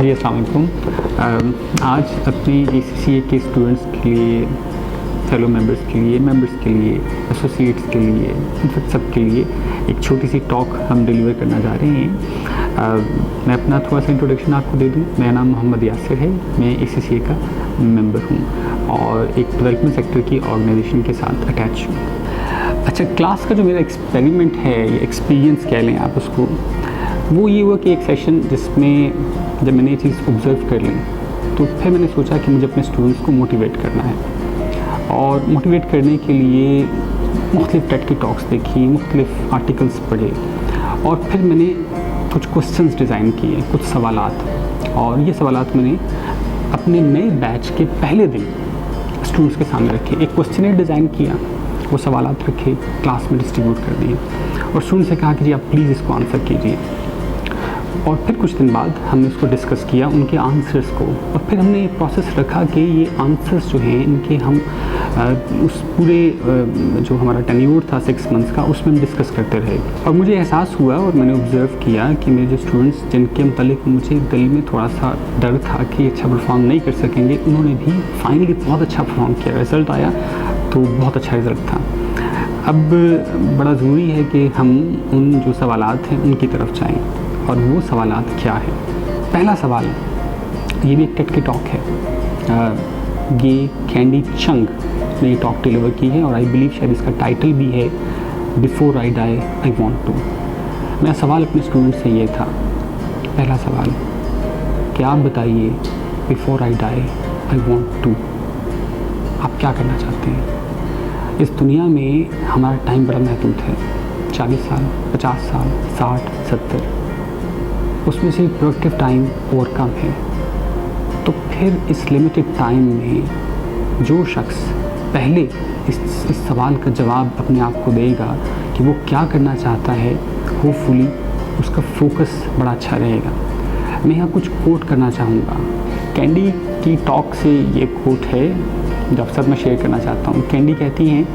जी अस्सलाम वालेकुम। आज अपने ACCA के स्टूडेंट्स के लिए, फेलो मेंबर्स के लिए, एसोसिएट्स के लिए, इनफैक्ट सब के लिए एक छोटी सी टॉक हम डिलीवर करना जा रहे हैं। मैं अपना थोड़ा सा इंट्रोडक्शन आपको दे दूं। मेरा नाम मोहम्मद यासिर है, मैं ACCA का मेंबर हूं और एक डेवलपमेंट सेक्टर की ऑर्गेनाइजेशन के साथ अटैच हूं। अच्छा, क्लास का जो मेरा एक्सपेरिमेंट है, ये एक्सपीरियंस कह लें आप उसको, वो ये हुआ कि एक सेशन जिसमें जब मैंने ये चीज़ ऑब्ज़र्व कर ली तो फिर मैंने सोचा कि मुझे अपने स्टूडेंट्स को मोटिवेट करना है और मोटिवेट करने के लिए मुख्तलिफ़ टेड की टॉक्स देखी, मुख्तलिफ़ आर्टिकल्स पढ़े और फिर मैंने कुछ क्वेश्चंस डिज़ाइन किए, कुछ सवालात, और ये सवालात मैंने अपने नए बैच के पहले दिन स्टूडेंट्स के सामने रखे। एक क्वेश्चनर डिज़ाइन किया, वो सवालात रखे, क्लास में डिस्ट्रीब्यूट कर दिए और स्टूडेंट से कहा कि जी आप प्लीज़ इसको आंसर कीजिए। और फिर कुछ दिन बाद हमने उसको डिस्कस किया, उनके आंसर्स को, और फिर हमने ये प्रोसेस रखा कि ये आंसर्स जो हैं इनके हम उस पूरे जो हमारा टेन्योर था 6 मंथ्स का, उसमें हम डिस्कस करते रहे। और मुझे एहसास हुआ और मैंने ऑब्ज़र्व किया कि मेरे जो स्टूडेंट्स जिनके मतलब मुझे दिल में थोड़ा सा डर था कि अच्छा परफॉर्म नहीं कर सकेंगे, उन्होंने भी फाइनली बहुत अच्छा परफॉर्म किया। रिज़ल्ट आया तो बहुत अच्छा रिज़ल्ट था। अब बड़ा ज़रूरी है कि हम उन जो सवालात हैं उनकी तरफ जाएँ, और वो सवालात क्या है। पहला सवाल, ये भी एक टेड की टॉक है, ये कैंडी चंग ने ये टॉक डिलीवर की है और आई बिलीव शायद इसका टाइटल भी है before I die I want to. मेरा सवाल अपने स्टूडेंट से ये था, पहला सवाल कि आप बताइए before I die I want to, आप क्या करना चाहते हैं। इस दुनिया में हमारा टाइम बड़ा महदूद है, 40 साल, 50 साल, 60, 70, उसमें से प्रोडक्टिव टाइम और कम है। तो फिर इस लिमिटेड टाइम में जो शख्स पहले इस सवाल का जवाब अपने आप को देगा कि वो क्या करना चाहता है, होपफुली उसका फोकस बड़ा अच्छा रहेगा। मैं यहाँ कुछ कोट करना चाहूँगा। कैंडी की टॉक से ये कोट है जो आप सब मैं शेयर करना चाहता हूँ। कैंडी कहती हैं,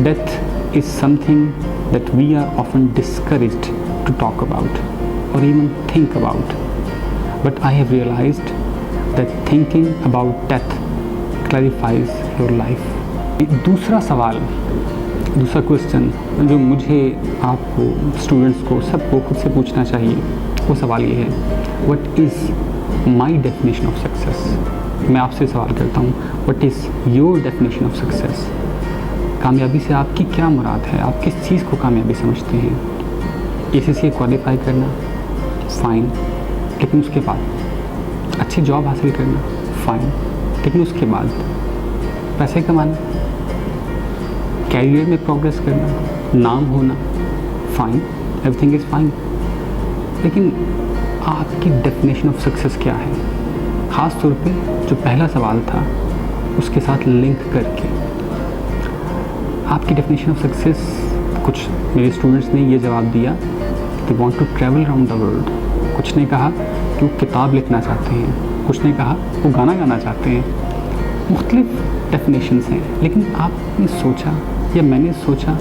death is something that we are often discouraged to talk about or even think about, but I have realized that thinking about death clarifies your life. दूसरा सवाल, दूसरा क्वेश्चन जो मुझे, आपको, स्टूडेंट्स को, सबको खुद से पूछना चाहिए, वो सवाल ये है, what is my definition of success? मैं आपसे सवाल करता हूँ, what is your definition of success? कामयाबी से आपकी क्या मुराद है, आप किस चीज़ को कामयाबी समझते हैं। ACCA क्वालिफाई करना, फ़ाइन, लेकिन उसके बाद अच्छी जॉब हासिल करना, फ़ाइन, लेकिन उसके बाद पैसे कमाना, कैरियर में प्रोग्रेस करना, नाम होना, फ़ाइन, एवरीथिंग इज़ फाइन, लेकिन आपकी डेफिनेशन ऑफ सक्सेस क्या है। ख़ास तौर पे जो पहला सवाल था उसके साथ लिंक करके आपकी डेफिनेशन ऑफ सक्सेस। कुछ मेरे स्टूडेंट्स ने ये जवाब दिया, they want to travel around the world. कुछ ने कहा कि वो किताब लिखना चाहते हैं, कुछ ने कहा वो गाना गाना चाहते हैं। मुख्तलिफ डेफिनेशंस हैं, लेकिन आपने सोचा या मैंने सोचा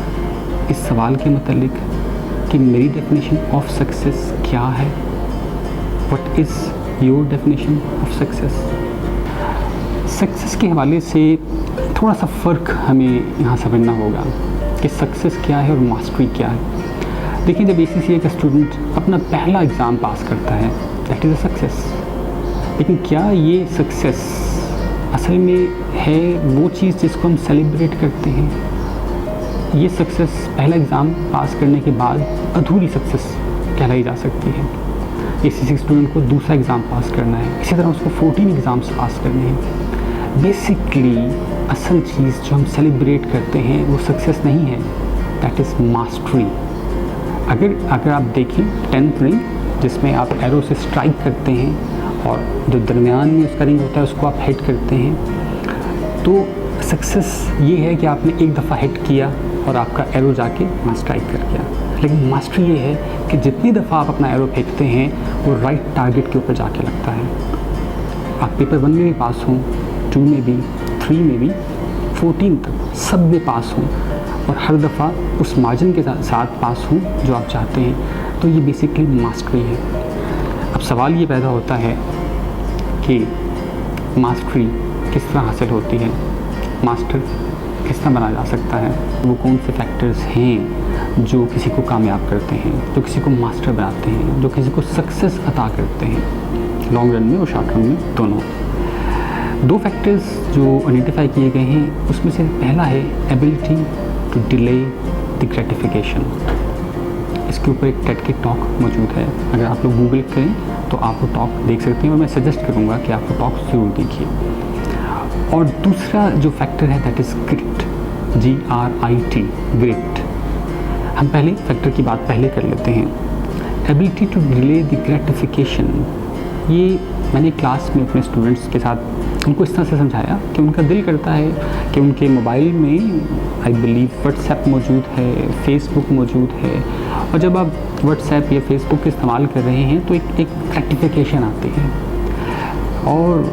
इस सवाल के मतलब कि मेरी डेफिनेशन ऑफ सक्सेस क्या है। What is your definition of success. Success के हवाले से थोड़ा सा फ़र्क हमें यहाँ समझना होगा कि सक्सेस क्या है और मास्टरी क्या है। देखिए, जब ACCA का स्टूडेंट अपना पहला एग्ज़ाम पास करता है, दैट इज़ अ सक्सेस, लेकिन क्या ये सक्सेस असल में है वो चीज़ जिसको हम सेलिब्रेट करते हैं। ये सक्सेस पहला एग्ज़ाम पास करने के बाद अधूरी सक्सेस कहलाई जा सकती है। ACCA स्टूडेंट को दूसरा एग्ज़ाम पास करना है, इसी तरह उसको 14 एग्ज़ाम्स पास करने हैं। बेसिकली असल चीज़ जो हम सेलिब्रेट करते हैं वो सक्सेस नहीं है, दैट इज़ मास्टरी। अगर आप देखें 10th रिंग, जिसमें आप एरो से स्ट्राइक करते हैं और जो दरमियान में उसका रिंग होता है उसको आप हिट करते हैं, तो सक्सेस ये है कि आपने एक दफ़ा हिट किया और आपका एरो जाके वहाँ स्ट्राइक कर गया। लेकिन मास्टरी ये है कि जितनी दफ़ा आप अपना एरो फेंकते हैं वो राइट टारगेट के ऊपर जाके लगता है। आप पेपर 1 में भी पास हों, 2 में भी, 3 में भी, 14 तक सब में पास हों और हर दफ़ा उस मार्जिन के साथ पास हूँ जो आप चाहते हैं, तो ये बेसिकली मास्टरी है। अब सवाल ये पैदा होता है कि मास्टरी किस तरह हासिल होती है, मास्टर किस तरह बना जा सकता है, वो कौन से फैक्टर्स हैं जो किसी को कामयाब करते हैं, जो किसी को मास्टर बनाते हैं, जो किसी को सक्सेस अता करते हैं, लॉन्ग रन में और शॉर्ट रन में दोनों। दो फैक्टर्स जो आइडेंटिफाई किए गए हैं, उसमें से पहला है ability to delay the gratification. इसके ऊपर एक टेड की टॉक मौजूद है, अगर आप लोग गूगल करें तो आप वो टॉक देख सकते हैं और मैं सजेस्ट करूँगा कि आप वो टॉक ज़रूर देखिए। और दूसरा जो फैक्टर है that is grit, GRIT, grit. हम पहले फैक्टर की बात पहले कर लेते हैं, ability to delay the gratification. ये मैंने क्लास में अपने स्टूडेंट्स के साथ उनको इस तरह से समझाया कि उनका दिल करता है कि उनके मोबाइल में आई बिलीव व्हाट्सएप मौजूद है, फेसबुक मौजूद है, और जब आप व्हाट्सएप या फेसबुक इस्तेमाल कर रहे हैं तो एक ग्रेटिफिकेशन आती है और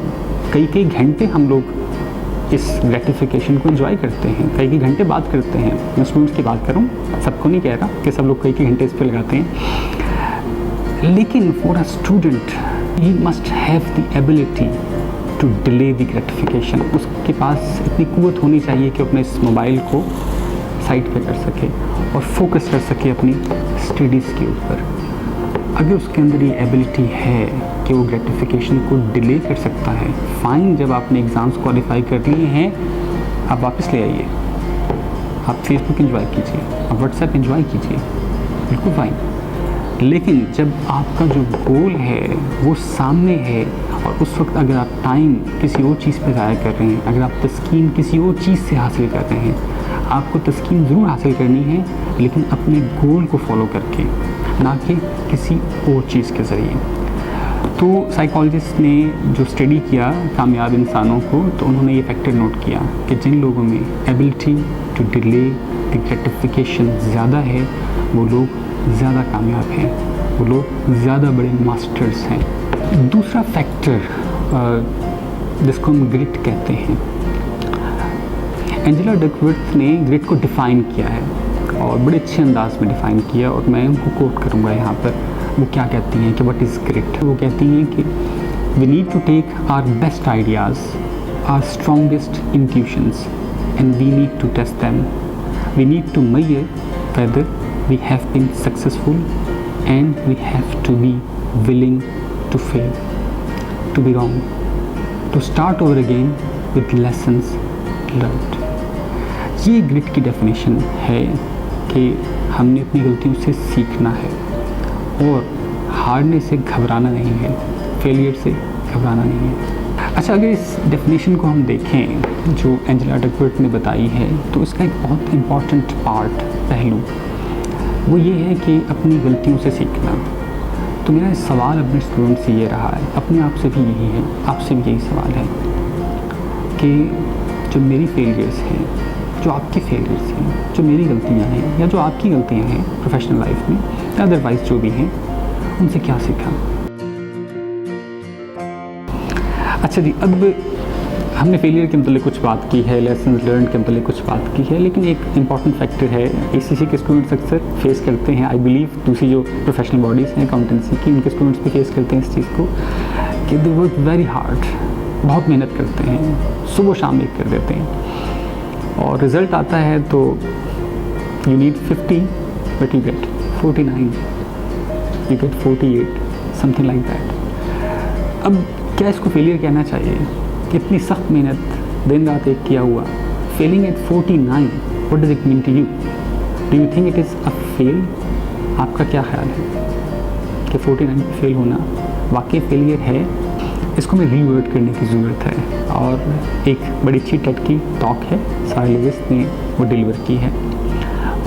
कई घंटे हम लोग इस ग्रेटिफिकेशन को एंजॉय करते हैं, कई घंटे बात करते हैं। मैं स्टूडेंट्स की बात करूं, सबको नहीं कह रहा कि सब लोग कई घंटे इस पर लगाते हैं, लेकिन for a student he must have the ability to delay the gratification. उसके पास इतनी कुव्वत होनी चाहिए कि अपने इस मोबाइल को साइड पे कर सके और फोकस कर सके अपनी स्टडीज़ के ऊपर। अगर उसके अंदर ये एबिलिटी है कि वो ग्रेटिफिकेशन को डिले कर सकता है, फाइन, जब आपने एग्ज़ाम्स क्वालिफाई कर लिए हैं आप वापस ले आइए, आप फेसबुक एंजॉय कीजिए, आप व्हाट्सएप एंजॉय कीजिए, बिल्कुल फाइन। लेकिन जब आपका जो गोल है वो सामने है और उस वक्त अगर आप टाइम किसी और चीज़ पर ज़ाया कर रहे हैं, अगर आप तस्कीन किसी और चीज़ से हासिल कर रहे हैं, आपको तस्कीन ज़रूर हासिल करनी है लेकिन अपने गोल को फॉलो करके, ना कि किसी और चीज़ के ज़रिए। तो साइकोलॉजिस्ट ने जो स्टडी किया कामयाब इंसानों को, तो उन्होंने ये फैक्टर नोट किया कि जिन लोगों में ability to delay the gratification ज़्यादा है वो लोग ज़्यादा कामयाब हैं, वो लोग ज़्यादा बड़े मास्टर्स हैं। दूसरा फैक्टर जिसको हम ग्रिट कहते हैं, एंजेला डकवर्थ ने ग्रिट को डिफ़ाइन किया है और बड़े अच्छे अंदाज में डिफ़ाइन किया और मैं उनको कोट करूँगा यहाँ पर। वो क्या कहती हैं कि व्हाट इज़ ग्रिट? वो कहती हैं कि we need to take our best ideas, our strongest intuitions and we need to test them. We need to measure whether we have been successful and we have to be willing to fail, to be wrong, to start over again with lessons learned। ये grit की definition है कि हमने अपनी गलतियों से सीखना है और हारने से घबराना नहीं है, फेलियर से घबराना नहीं है। अच्छा, अगर इस डेफिनेशन को हम देखें जो एंजेला डकवर्थ ने बताई है, तो इसका एक बहुत इम्पॉर्टेंट पार्ट, पहलू, वो ये है कि अपनी गलतियों से सीखना। तो मेरा सवाल अपने स्टूडेंट से ये रहा है, अपने आप से भी यही है, आपसे भी यही सवाल है कि जो मेरी फेलियर्स हैं, जो आपकी फेलियर्स हैं, जो मेरी गलतियां हैं या जो आपकी गलतियां हैं प्रोफेशनल लाइफ में या अदरवाइज जो भी हैं, उनसे क्या सीखा। अच्छा जी, अब हमने फेलियर के मतलब कुछ बात की है, लेसन लर्न के मतलब कुछ बात की है, लेकिन एक इम्पॉर्टेंट फैक्टर है ACC के स्टूडेंट्स अक्सर फेस करते हैं, आई बिलीव दूसरी जो प्रोफेशनल बॉडीज़ हैं अकाउंटेंसी की, उनके स्टूडेंट्स भी फेस करते हैं इस चीज़ को कि दे वर्क वेरी हार्ड, बहुत मेहनत करते हैं, सुबह शाम एक कर देते हैं और रिज़ल्ट आता है तो you need 50 but you get 49, you get 48, something like that. अब क्या इसको फेलियर कहना चाहिए? इतनी सख्त मेहनत दिन रात एक किया हुआ, failing at 49, what does it mean to you? Do you think it is a fail? आपका क्या ख्याल है कि 49 पे फेल होना वाकई फेलियर है? इसको मैं रीवर्ड करने की ज़रूरत है और एक बड़ी अच्छी टेड की टॉक है, सारा लुइस ने वो डिलीवर की है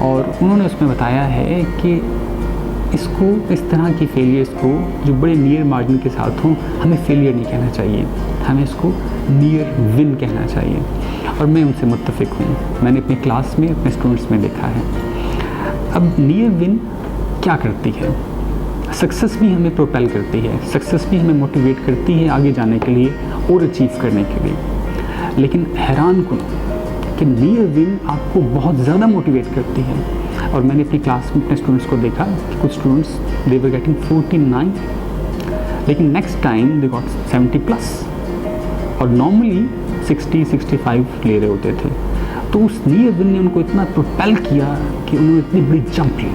और उन्होंने उसमें बताया है कि इसको, इस तरह की फेलियर्स को जो बड़े नियर मार्जिन के साथ हों, हमें फेलियर नहीं कहना चाहिए, हमें इसको नियर विन कहना चाहिए और मैं उनसे मुत्तफिक हूँ। मैंने अपनी क्लास में अपने स्टूडेंट्स में देखा है। अब नियर विन क्या करती है? सक्सेस भी हमें प्रोपेल करती है, सक्सेस भी हमें मोटिवेट करती है आगे जाने के लिए और अचीव करने के लिए, लेकिन हैरान कुन कि नियर विन आपको बहुत ज़्यादा मोटिवेट करती है। और मैंने अपनी क्लास में अपने स्टूडेंट्स को देखा कि कुछ स्टूडेंट्स दे वर गेटिंग 49 लेकिन नेक्स्ट टाइम दे गॉट 70+ और नॉर्मली 60-65 ले रहे होते थे। तो उस नीयर विन ने उनको इतना प्रोपेल किया कि उन्होंने इतनी बड़ी जंप ली,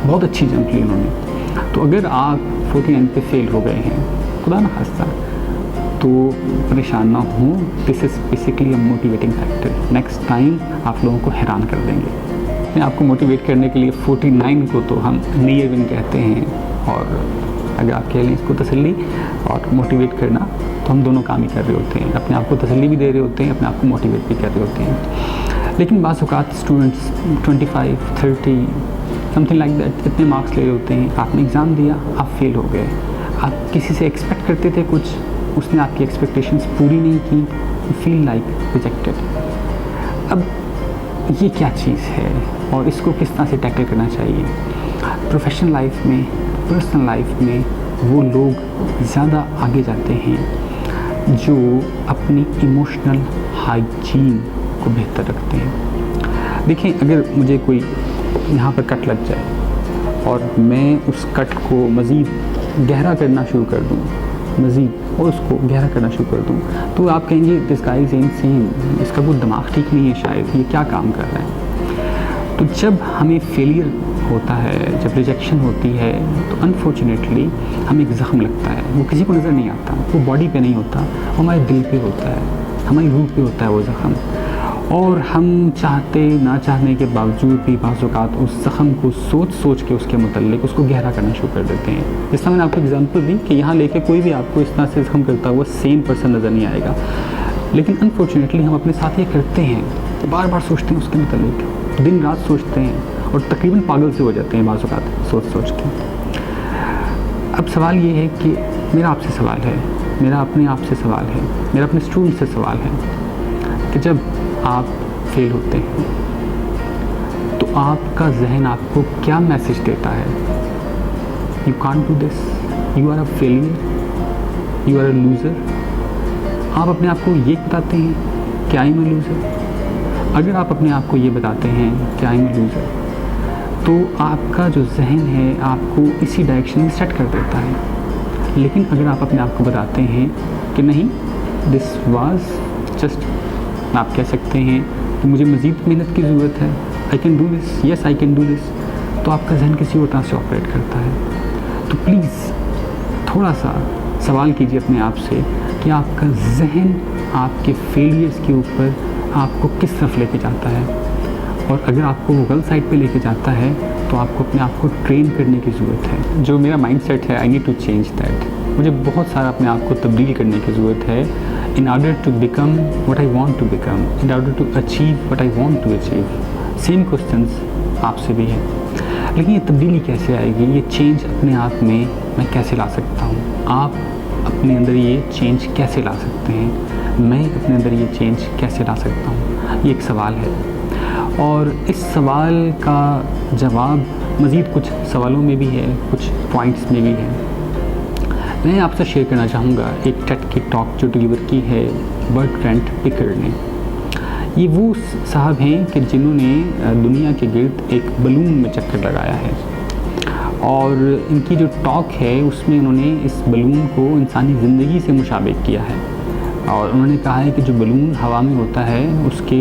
बहुत अच्छी जंप ली उन्होंने। तो अगर आप 49 पे फेल हो गए हैं, खुदा ना खास्ता, तो परेशान ना हो, this is basically a motivating factor. Next time आप लोगों को हैरान कर देंगे। अपने आपको मोटिवेट करने के लिए 49 को तो हम नीयर विन कहते हैं, और अगर आप कह लें इसको तसल्ली और मोटिवेट करना, तो हम दोनों काम ही कर रहे होते हैं। अपने आप को तसल्ली भी दे रहे होते हैं, अपने आप को मोटिवेट भी कर रहे होते हैं। लेकिन बाज़ औक़ात स्टूडेंट्स 25, 30 समथिंग लाइक दैट इतने मार्क्स ले रहे होते हैं। आपने एग्ज़ाम दिया, आप फेल हो गए। आप किसी से एक्सपेक्ट करते थे कुछ, उसने आपकी एक्सपेक्टेशंस पूरी नहीं की, यू फील लाइक रिजेक्टेड। अब ये क्या चीज़ है और इसको किस तरह से टैकल करना चाहिए? प्रोफेशनल लाइफ में, पर्सनल लाइफ में वो लोग ज़्यादा आगे जाते हैं जो अपनी इमोशनल हाइजीन को बेहतर रखते हैं। देखिए, अगर मुझे कोई यहाँ पर कट लग जाए और मैं उस कट को मज़ीद गहरा करना शुरू कर दूँ, मज़ीद और उसको गहरा करना शुरू कर दूँ, तो आप कहेंगे दिस गाय इज़ इनसेन, इसका कोई दिमाग ठीक नहीं है, शायद ये क्या काम कर रहा है। तो जब हमें फेलियर होता है, जब रिजेक्शन होती है, तो अनफॉर्चुनेटली हमें एक ज़ख्म लगता है। वो किसी को नज़र नहीं आता, वो बॉडी पे नहीं होता, वो हमारे दिल पे होता है, हमारी रूह पे होता है वो ज़ख्म। और हम चाहते ना चाहने के बावजूद भी बाज़ औक़ात उस ज़ख्म को सोच सोच के उसके मुतल्लिक़ उसको गहरा करना शुरू कर देते हैं। जिस तरह मैंने आपको एग्जांपल दी कि यहाँ लेके कोई भी आपको इस तरह से ज़ख्म करता हुआ सेम पर्सन नज़र नहीं आएगा, लेकिन अनफॉर्चुनेटली हम अपने साथ ये करते हैं, बार बार सोचते हैं उसके मुतल्लिक़, दिन रात सोचते हैं और तकरीबन पागल से हो जाते हैं बाज़ औक़ात सोच सोच के। अब सवाल ये है कि मेरा आपसे सवाल है, मेरा अपने आप से सवाल है, मेरा अपने स्टूडेंट से सवाल है कि जब आप फेल होते हैं तो आपका जहन आपको क्या मैसेज देता है? You can't do this, you are a failure, you are a loser. आप अपने आप को ये बताते हैं कि आई एम अ लूज़र। अगर आप अपने आप को ये बताते हैं कि आई एम अ लूज़र, तो आपका जो जहन है आपको इसी डायरेक्शन में सेट कर देता है। लेकिन अगर आप अपने आप को बताते हैं कि नहीं, दिस वाज जस्ट, आप कह सकते हैं कि मुझे मज़ीद मेहनत की ज़रूरत है, I can do this, yes I can do this, तो आपका जहन किसी और तरह से ऑपरेट करता है। तो प्लीज़ थोड़ा सा सवाल कीजिए अपने आप से कि आपका जहन आपके फेलियर्स के ऊपर आपको किस तरफ लेके जाता है, और अगर आपको वो गलत साइड पे लेके जाता है तो आपको अपने आप को ट्रेन करने की ज़रूरत है। जो मेरा माइंडसेट है, I need to change that. मुझे बहुत सारा अपने आप को तब्दील करने की ज़रूरत है in order to become what I want to become, in order to achieve what I want to achieve. Same questions आपसे भी है, लेकिन ये तब्दीली कैसे आएगी, ये चेंज अपने आप में मैं कैसे ला सकता हूँ? आप अपने अंदर ये चेंज कैसे ला सकते हैं? मैं अपने अंदर ये चेंज कैसे ला सकता हूँ? ये एक सवाल है, और इस सवाल का जवाब मज़ीद कुछ सवालों में भी है, कुछ पॉइंट्स में भी है। मैं आपसे शेयर करना चाहूँगा एक टेड की टॉक जो डिलीवर की है बर्ट्रैंड पिकर ने। ये वो साहब हैं कि जिन्होंने दुनिया के गिर्द एक बलून में चक्कर लगाया है, और इनकी जो टॉक है उसमें उन्होंने इस बलून को इंसानी ज़िंदगी से मुशाबे किया है। और उन्होंने कहा है कि जो बलून हवा में होता है उसके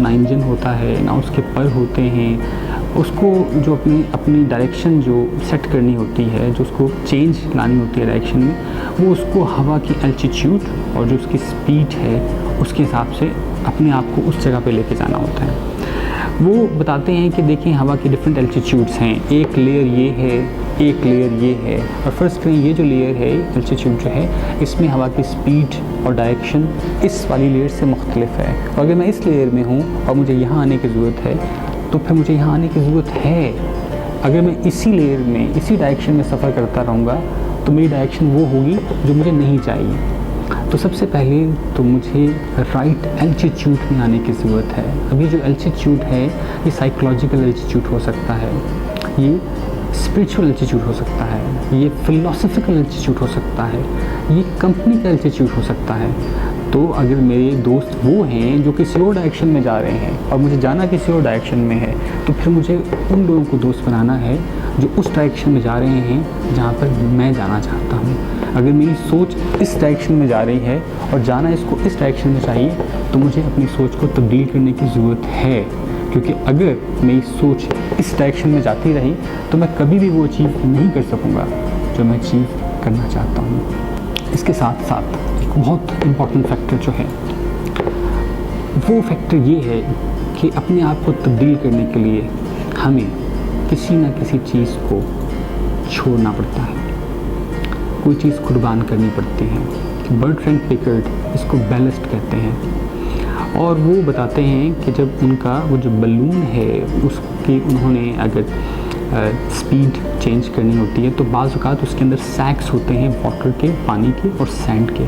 ना इंजन होता है, ना उसके पर होते हैं, उसको जो अपनी डायरेक्शन जो सेट करनी होती है, जो उसको चेंज लानी होती है डायरेक्शन में, वो उसको हवा की एल्टीट्यूड और जो उसकी स्पीड है उसके हिसाब से अपने आप को उस जगह पे लेके जाना होता है। वो बताते हैं कि देखें, हवा की डिफरेंट एल्टीट्यूड्स हैं, एक लेयर ये है, एक लेयर ये है, और फर्स्ट करें ये जो लेयर है एल्टीट्यूड जो है, इसमें हवा की स्पीड और डायरेक्शन इस वाली लेयर से मुख्तलिफ है। और अगर मैं इस लेयर में हूँ और मुझे यहाँ आने की ज़रूरत है, तो फिर मुझे यहाँ आने की ज़रूरत है। अगर मैं इसी लेयर में, इसी डायरेक्शन में सफ़र करता रहूँगा तो मेरी डायरेक्शन वो होगी जो मुझे नहीं चाहिए। तो सबसे पहले तो मुझे राइट एल्टीट्यूड में आने की ज़रूरत है। अभी जो एल्टीट्यूड है ये साइकोलॉजिकल एल्टीट्यूड हो सकता है, ये स्पिरिचुअल एल्टीट्यूड हो सकता है, ये फ़िलोसॉफिकल एल्टीट्यूड हो सकता है, ये कंपनी का एल्टीट्यूड हो सकता है। तो अगर मेरे दोस्त वो हैं जो किसी और डायरेक्शन में जा रहे हैं और मुझे जाना किसी और डायरेक्शन में है, तो फिर मुझे उन लोगों को दोस्त बनाना है जो उस डायरेक्शन में जा रहे हैं जहाँ पर मैं जाना चाहता हूँ। अगर मेरी सोच इस डायरेक्शन में जा रही है और जाना इसको इस डायरेक्शन में चाहिए, तो मुझे अपनी सोच को तब्दील करने की ज़रूरत है, क्योंकि अगर मेरी सोच इस डायरेक्शन में जाती रही तो मैं कभी भी वो अचीव नहीं कर सकूँगा जो मैं अचीव करना चाहता हूँ। इसके साथ साथ एक बहुत इम्पॉर्टेंट फैक्टर जो है वो फैक्टर ये है कि अपने आप को तब्दील करने के लिए हमें किसी न किसी चीज़ को छोड़ना पड़ता है, कोई चीज़ कुर्बान करनी पड़ती है। बर्ट्रैंड पिकर्ड इसको बैलेस्ट कहते हैं, और वो बताते हैं कि जब उनका वो जो बलून है उसकी उन्होंने अगर स्पीड चेंज करनी होती है तो बाज़ औक़ात उसके अंदर सैक्स होते हैं वाटर के, पानी के और सैंड के,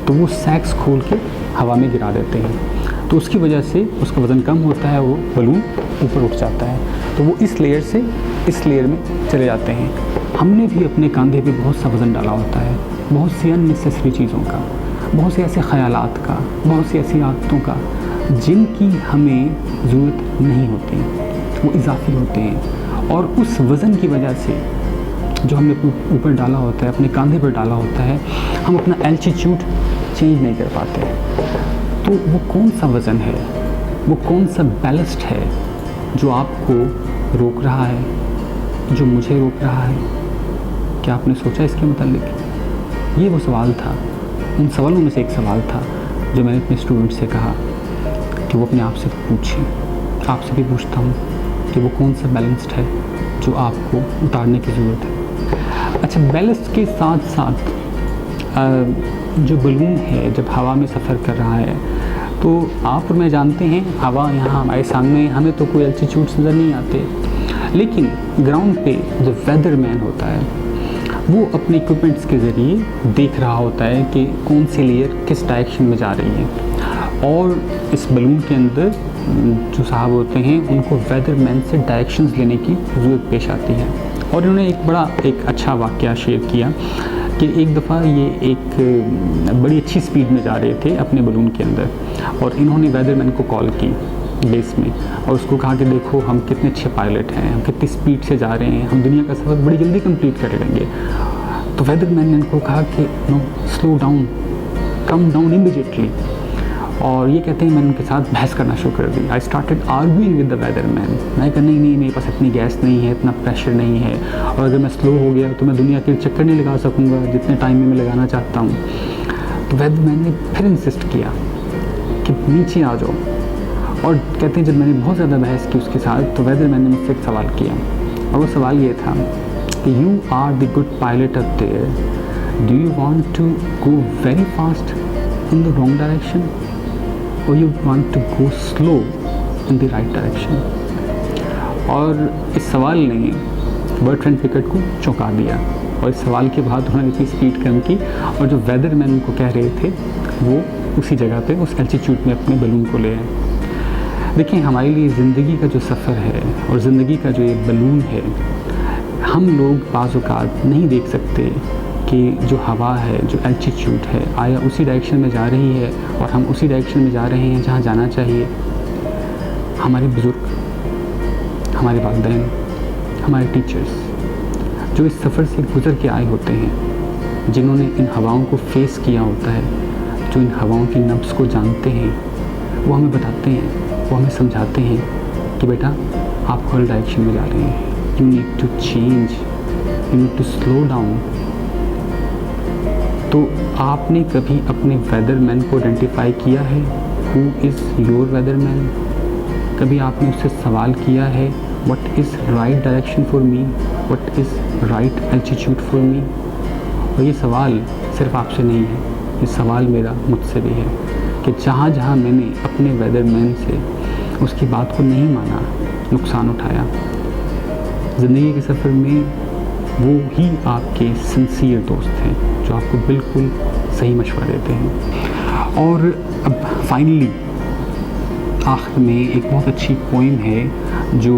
तो वो सैक्स खोल के हवा में गिरा देते हैं, तो उसकी वजह से उसका वज़न कम होता है, वो बलून ऊपर उठ जाता है, तो वो इस लेयर से इस लेयर में चले जाते हैं। हमने भी अपने कंधे पे बहुत सा वज़न डाला होता है, बहुत सी अननेसेसरी चीज़ों का, बहुत से ऐसे ख़यालात का, बहुत सी ऐसी आदतों का जिनकी हमें ज़रूरत नहीं होती, वो इजाफी होते हैं, और उस वज़न की वजह से जो हमने ऊपर डाला होता है, अपने कंधे पर डाला होता है, हम अपना एल्टीट्यूड चेंज नहीं कर पाते। तो वो कौन सा वज़न है, वो कौन सा बैलेस्ट है जो आपको रोक रहा है, जो मुझे रोक रहा है? क्या आपने सोचा इसके मुतालिक? ये वो सवाल था, उन सवालों में से एक सवाल था जो मैंने अपने स्टूडेंट से कहा कि वो अपने आप से पूछें। आपसे भी पूछता हूँ कि वो कौन सा बैलेंस्ड है जो आपको उतारने की ज़रूरत है। अच्छा, बैलेंस के साथ साथ जो बलून है जब हवा में सफ़र कर रहा है, तो आप और मैं जानते हैं हवा यहाँ हमारे सामने, हमें तो कोई एल्टीट्यूड्स नज़र नहीं आते, लेकिन ग्राउंड पे जो वेदरमैन होता है वो अपने इक्विपमेंट्स के ज़रिए देख रहा होता है कि कौन सी लेयर किस डायरेक्शन में जा रही है, और इस बलून के अंदर जो साहब होते हैं उनको वेदरमैन से डायरेक्शंस लेने की ज़रूरत पेश आती है। और इन्होंने एक अच्छा वाक़या शेयर किया कि एक दफ़ा ये एक बड़ी अच्छी स्पीड में जा रहे थे अपने बलून के अंदर, और इन्होंने वेदरमैन को कॉल की बेस में और उसको कहा कि देखो हम कितने अच्छे पायलट हैं, हम कितनी स्पीड से जा रहे हैं, हम दुनिया का सफ़र बड़ी जल्दी कंप्लीट कर लेंगे। तो वेदरमैन ने उनको कहा कि no, slow down, calm down immediately. और ये कहते हैं मैंने उनके साथ बहस करना शुरू कर दी। I started arguing with the weatherman. मैं कहना नहीं, मेरे पास इतनी गैस नहीं है, इतना प्रेशर नहीं है, और अगर मैं स्लो हो गया तो मैं दुनिया के चक्कर नहीं लगा सकूँगा जितने टाइम में मैं लगाना चाहता हूँ। तो वेदरमैन ने फिर इंसिस्ट किया कि नीचे आ जाओ, और कहते हैं जब मैंने बहुत ज़्यादा बहस की उसके साथ तो वेदरमैन ने मुझसे एक सवाल किया, और वो सवाल ये था कि you are the good pilot up there, do you want to go very fast in the wrong direction और you want to go slow in the right direction? और इस सवाल ने बर्ट्रैंड पिकर्ड को चौंका दिया, और इस सवाल के बाद उन्होंने इतनी स्पीड कम की, और जो वेदरमैन उनको कह रहे थे वो उसी जगह पे उस एल्टीट्यूड में अपने बलून को ले आए। देखिए, हमारे लिए ज़िंदगी का जो सफ़र है और ज़िंदगी का जो ये बलून है, हम लोग बाज़ औक़ात नहीं देख सकते कि जो हवा है, जो एल्टीट्यूड है, आया उसी डायरेक्शन में जा रही है और हम उसी डायरेक्शन में जा रहे हैं जहाँ जाना चाहिए। हमारे बुज़ुर्ग, हमारे वालिदैन, हमारे टीचर्स जो इस सफ़र से गुज़र के आए होते हैं, जिन्होंने इन हवाओं को फेस किया होता है, जो इन हवाओं की नब्ज़ को जानते हैं, वो हमें बताते हैं, वो हमें समझाते हैं कि बेटा आप गलत डायरेक्शन में जा रहे हैं, you need to change, you need to slow down. तो आपने कभी अपने वेदरमैन को आइडेंटिफाई किया है? Who is your weatherman? कभी आपने उससे सवाल किया है what is right direction for me, what is right altitude for me? और ये सवाल सिर्फ आपसे नहीं है, ये सवाल मेरा मुझसे भी है कि जहाँ जहाँ मैंने अपने वेदरमैन से उसकी बात को नहीं माना, नुकसान उठाया, ज़िंदगी के सफ़र में वो ही आपके सिंसियर दोस्त हैं जो आपको बिल्कुल सही मशवरा देते हैं। और अब फाइनली आखिर में एक बहुत अच्छी पोइम है जो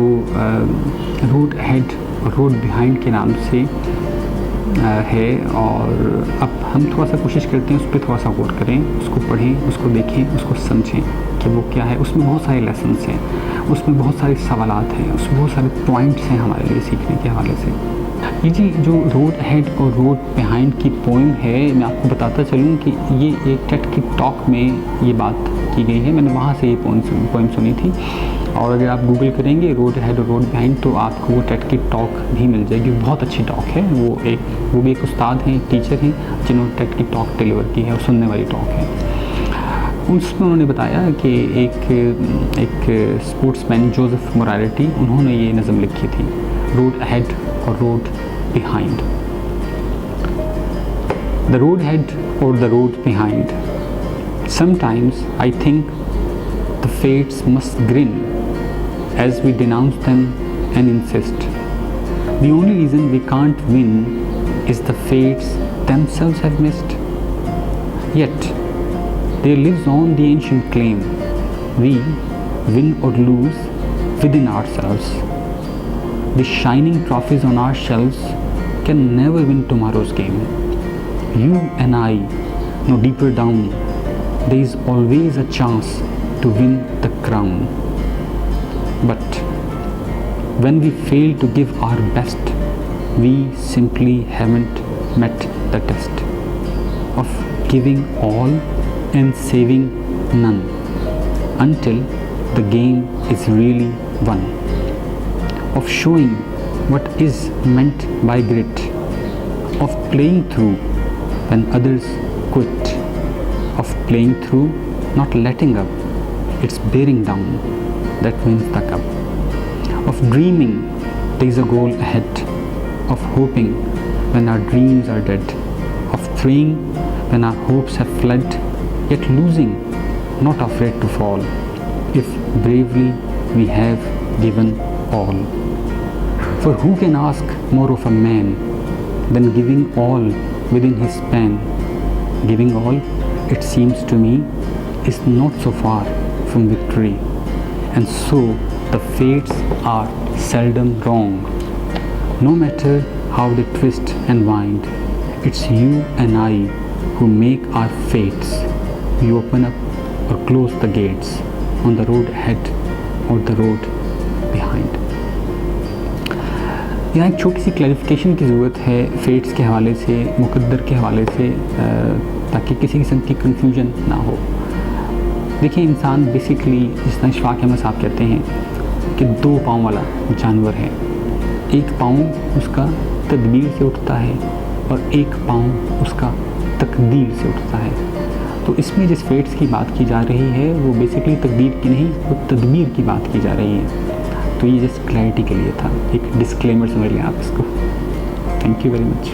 रोड अहेड और रोड बिहाइंड के नाम से है, और अब हम थोड़ा सा कोशिश करते हैं उस पर थोड़ा सा गौर करें, उसको पढ़ें, उसको देखें, उसको समझें। कि वो क्या है। उसमें बहुत सारे लेसन्स हैं, उसमें बहुत सारे सवालात हैं, उसमें बहुत सारे पॉइंट्स हैं हमारे लिए सीखने के हवाले से। ये जी जो रोड अहेड और रोड बिहाइंड की पोइम है, मैं आपको बताता चलूँ कि ये एक टेड की टॉक में ये बात की गई है। मैंने वहाँ से ये पोइम सुनी थी, और अगर आप गूगल करेंगे रोड अहेड और रोड बिहाइंड तो आपको वो टेड की टॉक भी मिल जाएगी। बहुत अच्छी टॉक है। वो भी एक उस्ताद हैं, एक टीचर हैं, जिन्होंने टेड की टॉक डिलीवर की है और सुनने वाली टॉक है। उसमें उन्होंने बताया कि एक स्पोर्ट्समैन जोसेफ मोरालिटी, उन्होंने ये नज़म लिखी थी, रोड अहेड और road behind. The road ahead or the road behind. Sometimes I think the fates must grin as we denounce them and insist. The only reason we can't win is the fates themselves have missed. Yet there lives on the ancient claim, we win or lose within ourselves. The shining trophies on our shelves can never win tomorrow's game. You and I know deeper down there is always a chance to win the crown. But when we fail to give our best, we simply haven't met the test of giving all and saving none until the game is really won. Of showing what is meant by grit, of playing through when others quit, of playing through, not letting up, it's bearing down that wins the cup, of dreaming there is a goal ahead, of hoping when our dreams are dead, of praying when our hopes have fled, yet losing, not afraid to fall, if bravely we have given all. For who can ask more of a man than giving all within his span? Giving all, it seems to me, is not so far from victory, and so the fates are seldom wrong. No matter how they twist and wind, it's you and I who make our fates. We open up or close the gates on the road ahead or the road behind. यहाँ एक छोटी सी clarification की ज़रूरत है fates के हवाले से, मुकद्दर के हवाले से, ताकि किसी किस्म की कन्फ्यूजन ना हो। देखिए, इंसान बेसिकली जिस तरह इशफाक अहमद साहब कहते हैं कि 2 पाँव वाला जानवर है। एक पाँव उसका तदबीर से उठता है और एक पाँव उसका तकदीर से उठता है। तो इसमें जिस फेट्स की बात की जा रही है वो बेसिकली तकदीर की नहीं, वो तदबीर की बात की जा रही है। तो ये जस्ट क्लैरिटी के लिए था, एक डिस्क्लेमर समझ लें आप इसको। Thank you very much.